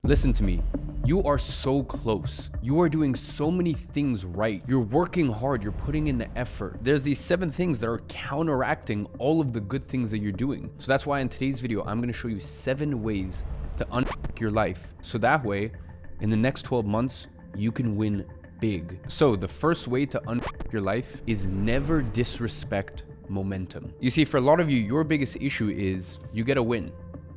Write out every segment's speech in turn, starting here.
Listen to me. You are so close. You are doing so many things right. You're working hard. You're putting in the effort. There's these 7 things that are counteracting all of the good things that you're doing. So that's why in today's video, I'm going to show you 7 ways to unfuck your life. So that way, in the next 12 months, you can win big. So the first way to unfuck your life is never disrespect momentum. You see, for a lot of you, your biggest issue is you get a win.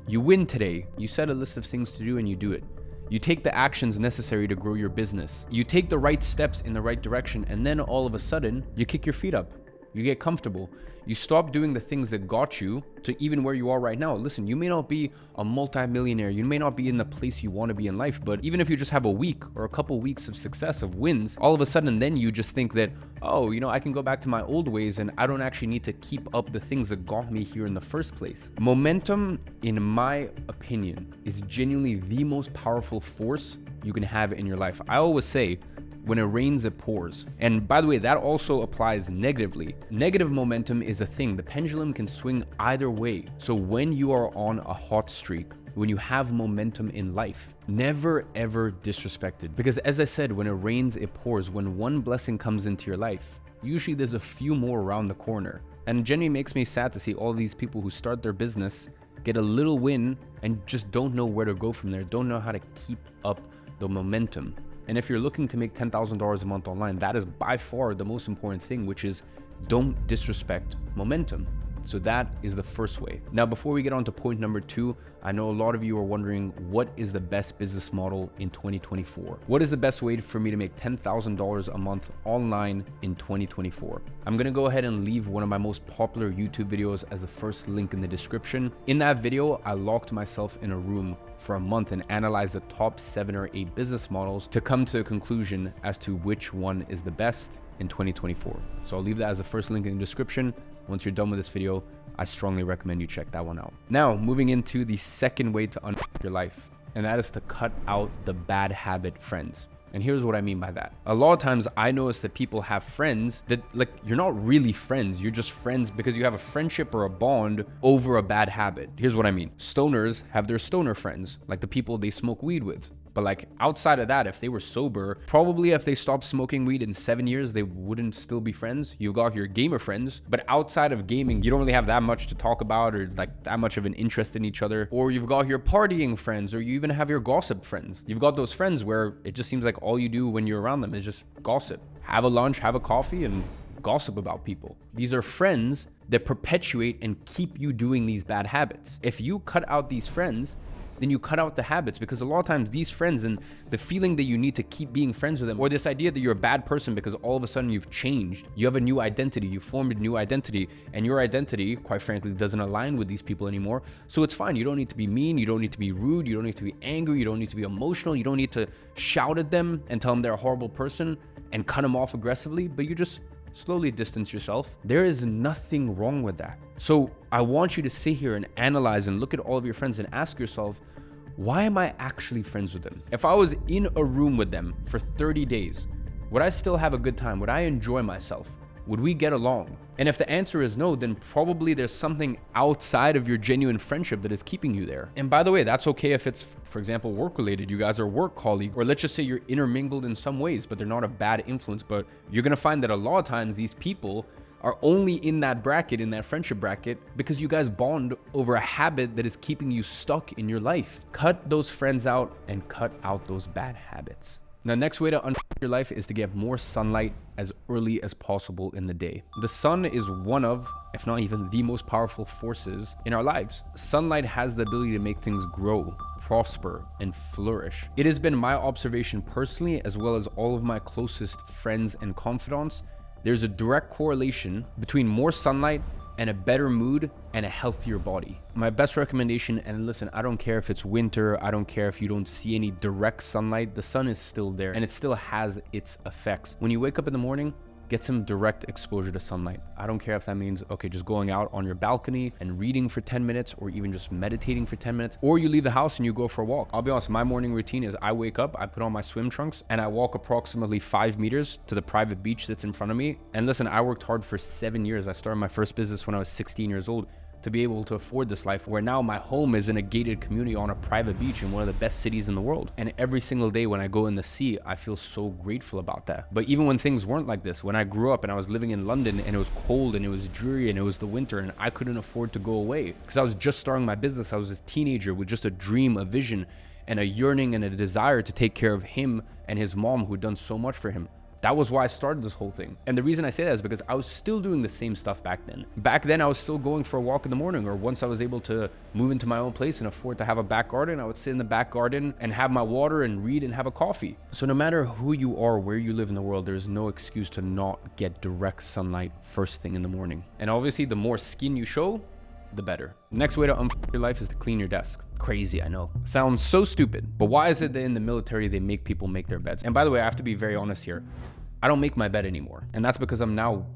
You win today. You set a list of things to do and you do it. You take the actions necessary to grow your business. You take the right steps in the right direction, and then all of a sudden, you kick your feet up. You get comfortable. You stop doing the things that got you to even where you are right now. Listen, you may not be a multi-millionaire. You may not be in the place you want to be in life, but even if you just have a week or a couple weeks of success, of wins, all of a sudden then you just think that, oh, you know, I can go back to my old ways and I don't actually need to keep up the things that got me here in the first place. Momentum, in my opinion, is genuinely the most powerful force you can have in your life. I always say, when it rains, it pours. And by the way, that also applies negatively. Negative momentum is a thing. The pendulum can swing either way. So when you are on a hot streak, when you have momentum in life, never ever disrespect it. Because as I said, when it rains, it pours. When one blessing comes into your life, usually there's a few more around the corner. And it genuinely makes me sad to see all these people who start their business, get a little win, and just don't know where to go from there, don't know how to keep up the momentum. And if you're looking to make $10,000 a month online, that is by far the most important thing, which is don't disrespect momentum. So that is the first way. Now, before we get on to point number 2, I know a lot of you are wondering, what is the best business model in 2024? What is the best way for me to make $10,000 a month online in 2024? I'm gonna go ahead and leave one of my most popular YouTube videos as the first link in the description. In that video, I locked myself in a room for a month and analyzed the top 7 or 8 business models to come to a conclusion as to which one is the best in 2024. So I'll leave that as the first link in the description. Once you're done with this video, I strongly recommend you check that one out. Now, moving into the second way to unfuck your life, and that is to cut out the bad habit friends. And here's what I mean by that. A lot of times I notice that people have friends that, like, you're not really friends. You're just friends because you have a friendship or a bond over a bad habit. Here's what I mean. Stoners have their stoner friends, like the people they smoke weed with. But like outside of that, if they were sober, probably if they stopped smoking weed in 7 years, they wouldn't still be friends. You got your gamer friends, but outside of gaming, you don't really have that much to talk about or like that much of an interest in each other. Or you've got your partying friends, or you even have your gossip friends. You've got those friends where it just seems like all you do when you're around them is just gossip. Have a lunch, have a coffee, and gossip about people. These are friends that perpetuate and keep you doing these bad habits. If you cut out these friends, then you cut out the habits, because a lot of times these friends and the feeling that you need to keep being friends with them, or this idea that you're a bad person because all of a sudden you've changed, you have a new identity, you formed a new identity, and your identity, quite frankly, doesn't align with these people anymore. So it's fine. You don't need to be mean. You don't need to be rude. You don't need to be angry. You don't need to be emotional. You don't need to shout at them and tell them they're a horrible person and cut them off aggressively, but you just slowly distance yourself. There is nothing wrong with that. So I want you to sit here and analyze and look at all of your friends and ask yourself, why am I actually friends with them? If I was in a room with them for 30 days, would I still have a good time? Would I enjoy myself? Would we get along? And if the answer is no, then probably there's something outside of your genuine friendship that is keeping you there. And by the way, that's okay if it's, for example, work related. You guys are work colleagues, or let's just say you're intermingled in some ways, but they're not a bad influence. But you're gonna find that a lot of times these people are only in that bracket, in that friendship bracket, because you guys bond over a habit that is keeping you stuck in your life. Cut those friends out and cut out those bad habits. Now, next way to unfuck your life is to get more sunlight as early as possible in the day. The sun is one of, if not even the most powerful forces in our lives. Sunlight has the ability to make things grow, prosper, and flourish. It has been my observation personally, as well as all of my closest friends and confidants, there's a direct correlation between more sunlight and a better mood and a healthier body. My best recommendation, and listen, I don't care if it's winter, I don't care if you don't see any direct sunlight, the sun is still there and it still has its effects. When you wake up in the morning, get some direct exposure to sunlight. I don't care if that means, okay, just going out on your balcony and reading for 10 minutes, or even just meditating for 10 minutes, or you leave the house and you go for a walk. I'll be honest, my morning routine is I wake up, I put on my swim trunks, and I walk approximately 5 meters to the private beach that's in front of me. And listen, I worked hard for 7 years. I started my first business when I was 16 years old. to be able to afford this life, where now my home is in a gated community on a private beach in one of the best cities in the world. And every single day when I go in the sea, I feel so grateful about that. But even when things weren't like this, when I grew up and I was living in London and it was cold and it was dreary and it was the winter and I couldn't afford to go away because I was just starting my business. I was a teenager with just a dream, a vision, and a yearning and a desire to take care of him and his mom who'd done so much for him. That was why I started this whole thing. And the reason I say that is because I was still doing the same stuff back then. Back then, I was still going for a walk in the morning, or once I was able to move into my own place and afford to have a back garden, I would sit in the back garden and have my water and read and have a coffee. So no matter who you are, where you live in the world, there's no excuse to not get direct sunlight first thing in the morning. And obviously, the more skin you show, the better. The next way to unfuck your life is to clean your desk. Crazy, I know. Sounds so stupid, but why is it that in the military they make people make their beds? And by the way, I have to be very honest here. I don't make my bed anymore. And that's because I'm now,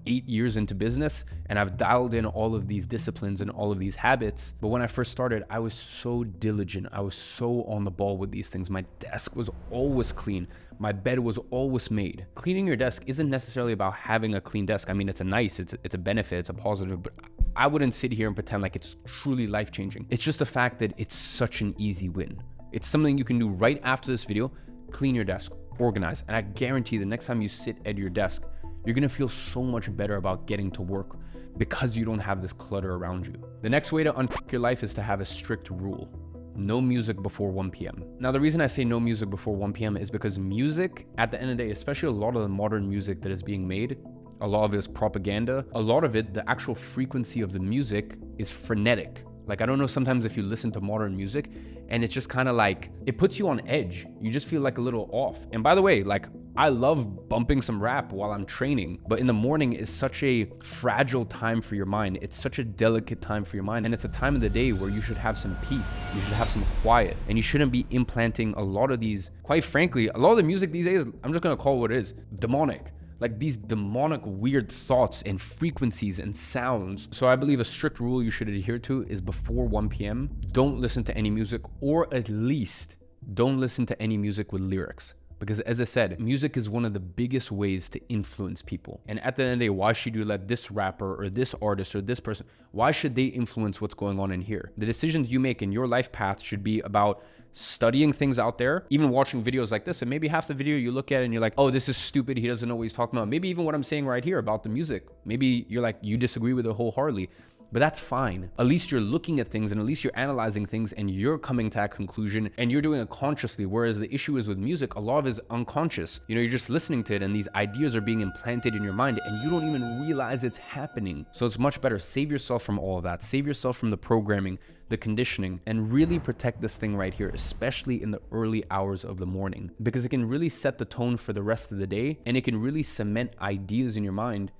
8 years into business, and I've dialed in all of these disciplines and all of these habits. But when I first started, I was so diligent. I was so on the ball with these things. My desk was always clean. My bed was always made. Cleaning your desk isn't necessarily about having a clean desk. I mean, it's a benefit, it's a positive, but I wouldn't sit here and pretend like it's truly life-changing. It's just the fact that it's such an easy win. It's something you can do right after this video. Clean your desk, organize, and I guarantee the next time you sit at your desk, you're gonna feel so much better about getting to work because you don't have this clutter around you. The next way to unfuck your life is to have a strict rule. No music before 1 p.m. Now, the reason I say no music before 1 p.m. is because music, at the end of the day, especially a lot of the modern music that is being made, a lot of it is propaganda. A lot of it, the actual frequency of the music is frenetic. Like, I don't know, sometimes if you listen to modern music and it's just kind of like, it puts you on edge. You just feel like a little off. And by the way, like, I love bumping some rap while I'm training, but in the morning is such a fragile time for your mind. It's such a delicate time for your mind. And it's a time of the day where you should have some peace. You should have some quiet, and you shouldn't be implanting a lot of these, quite frankly, a lot of the music these days, I'm just going to call it what it is, demonic. Like these demonic weird thoughts and frequencies and sounds. So I believe a strict rule you should adhere to is before 1 p.m. don't listen to any music, or at least don't listen to any music with lyrics. Because as I said, music is one of the biggest ways to influence people. And at the end of the day, why should you let this rapper or this artist or this person, why should they influence what's going on in here? The decisions you make in your life path should be about studying things out there, even watching videos like this, and maybe half the video you look at and you're like, oh, this is stupid, he doesn't know what he's talking about. Maybe even what I'm saying right here about the music, maybe you're like, you disagree with it wholeheartedly, but that's fine. At least you're looking at things, and at least you're analyzing things, and you're coming to that conclusion, and you're doing it consciously. Whereas the issue is with music, a lot of it is unconscious. You know, you're just listening to it, and these ideas are being implanted in your mind, and you don't even realize it's happening. So it's much better. Save yourself from all of that. Save yourself from the programming, the conditioning, and really protect this thing right here, especially in the early hours of the morning, because it can really set the tone for the rest of the day, and it can really cement ideas in your mind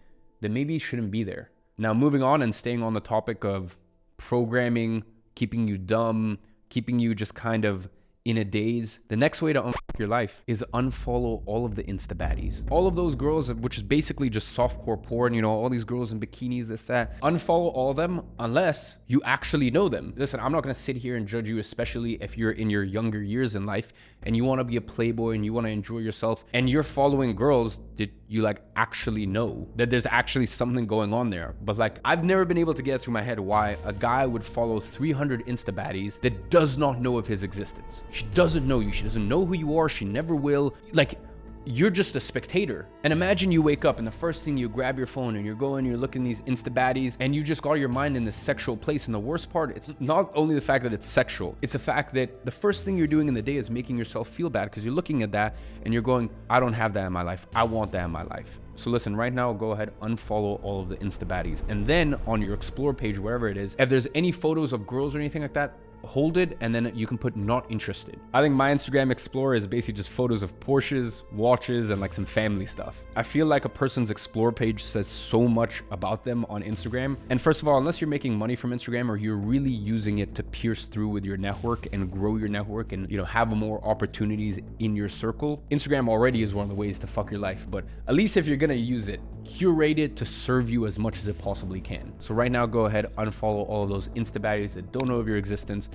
that maybe shouldn't be there. Now, moving on and staying on the topic of programming, keeping you dumb, keeping you just kind of in a daze, the next way to unfuck your life is unfollow all of the Insta baddies. All of those girls, which is basically just softcore porn, you know, all these girls in bikinis, this, that. Unfollow all of them unless you actually know them. Listen, I'm not gonna sit here and judge you, especially if you're in your younger years in life and you wanna be a playboy and you wanna enjoy yourself and you're following girls that you like actually know, that there's actually something going on there. But like, I've never been able to get through my head why a guy would follow 300 Insta baddies that does not know of his existence. She doesn't know you. She doesn't know who you are. She never will. Like, you're just a spectator. And imagine you wake up and the first thing you grab your phone and you're going, you're looking at these Insta baddies and you just got your mind in this sexual place. And the worst part, it's not only the fact that it's sexual, it's the fact that the first thing you're doing in the day is making yourself feel bad because you're looking at that and you're going, I don't have that in my life. I want that in my life. So listen, right now, go ahead, unfollow all of the Insta baddies. And then on your explore page, wherever it is, if there's any photos of girls or anything like that, hold it, and then you can put not interested. I think my Instagram Explorer is basically just photos of Porsches, watches, and like some family stuff. I feel like a person's Explore page says so much about them on Instagram. And first of all, unless you're making money from Instagram or you're really using it to pierce through with your network and grow your network and, you know, have more opportunities in your circle, Instagram already is one of the ways to fuck your life. But at least if you're gonna use it, curate it to serve you as much as it possibly can. So right now, go ahead, unfollow all of those Insta baddies that don't know of your existence.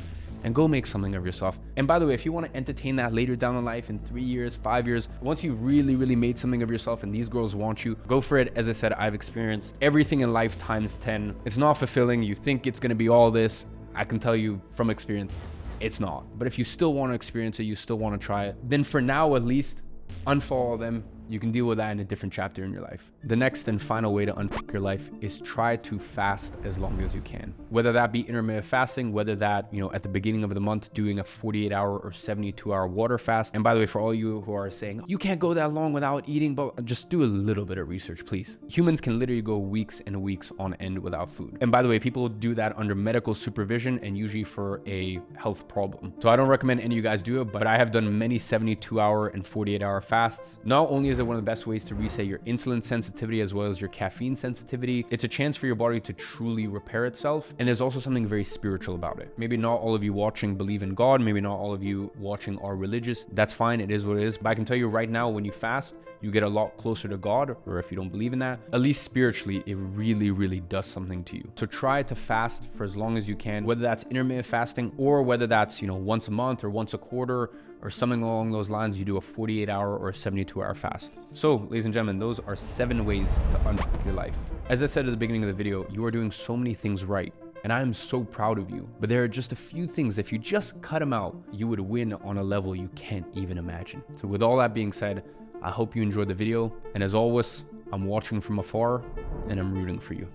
and go make something of yourself. And by the way, if you want to entertain that later down in life in 3 years, 5 years, once you've really, really made something of yourself and these girls want you, go for it. As I said, I've experienced everything in life times 10. It's not fulfilling. You think it's going to be all this. I can tell you from experience, it's not. But if you still want to experience it, you still want to try it, then for now, at least, unfollow them. You can deal with that in a different chapter in your life. The next and final way to unfuck your life is try to fast as long as you can. Whether that be intermittent fasting, whether that, at the beginning of the month, doing a 48-hour or 72-hour water fast. And by the way, for all you who are saying, you can't go that long without eating, but just do a little bit of research, please. Humans can literally go weeks and weeks on end without food. And by the way, people do that under medical supervision and usually for a health problem. So I don't recommend any of you guys do it, but I have done many 72-hour and 48-hour fasts. Not only is it one of the best ways to reset your insulin sensitivity as well as your caffeine sensitivity, it's a chance for your body to truly repair itself. And there's also something very spiritual about it. Maybe not all of you watching believe in God, maybe not all of you watching are religious. That's fine, it is what it is. But I can tell you right now, when you fast, you get a lot closer to God, or if you don't believe in that, at least spiritually, it really, really does something to you. So try to fast for as long as you can, whether that's intermittent fasting or whether that's, once a month or once a quarter or something along those lines, you do a 48-hour or a 72-hour fast. So, ladies and gentlemen, those are 7 ways to unfuck your life. As I said at the beginning of the video, you are doing so many things right, and I am so proud of you. But there are just a few things, if you just cut them out, you would win on a level you can't even imagine. So with all that being said, I hope you enjoyed the video. And as always, I'm watching from afar and I'm rooting for you.